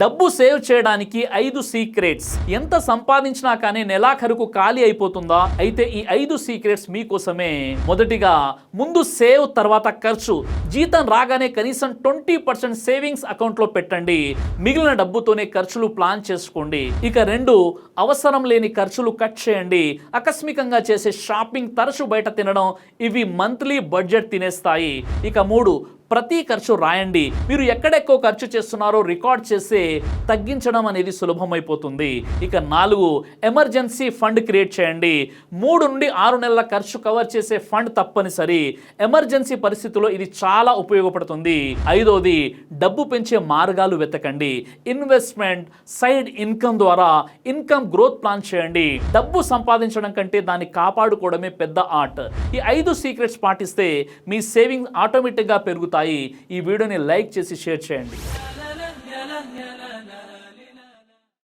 డబ్బు సేవ్ చేయడానికి 5 సీక్రెట్స్. ఎంత సంపాదించినా కానీ నెలాఖరుకు ఖాళీ అయిపోతుందా? అయితే ఈ 5 సీక్రెట్స్ మీకోసమే. మొదటిగా, ముందు సేవ్ తర్వాత ఖర్చు. జీతం రాగానే కనీసం 20% సేవింగ్స్ అకౌంట్లో పెట్టండి. మిగిలిన డబ్బుతోనే ఖర్చులు ప్లాన్ చేసుకోండి. ఇక 2, అవసరం లేని ఖర్చులు కట్ చేయండి. ఆకస్మికంగా చేసే షాపింగ్, తరచు బయట తినడం, ఇవి మంత్లీ బడ్జెట్ తినేస్తాయి. ఇక 3, ప్రతి ఖర్చు రాయండి. మీరు ఎక్కడెక్కువ ఖర్చు చేస్తున్నారో రికార్డ్ చేసి తగ్గించడం అనేది సులభమైపోతుంది. ఇక 4, ఎమర్జెన్సీ ఫండ్ క్రియేట్ చేయండి. 3 నుండి 6 నెలల ఖర్చు కవర్ చేసే ఫండ్ తప్పనిసరి. ఎమర్జెన్సీ పరిస్థితుల్లో ఇది చాలా ఉపయోగపడుతుంది. 5వది, డబ్బు పెంచే మార్గాలు వెతకండి. ఇన్వెస్ట్మెంట్, సైడ్ ఇన్కమ్ ద్వారా ఇన్కమ్ గ్రోత్ ప్లాన్ చేయండి. డబ్బు సంపాదించడం కంటే దాన్ని కాపాడుకోవడమే పెద్ద ఆర్ట్. ఈ 5 సీక్రెట్స్ పాటిస్తే మీ సేవింగ్ ఆటోమేటిక్గా పెరుగుతాయి. ఈ వీడియోని లైక్ చేసి షేర్ చేయండి.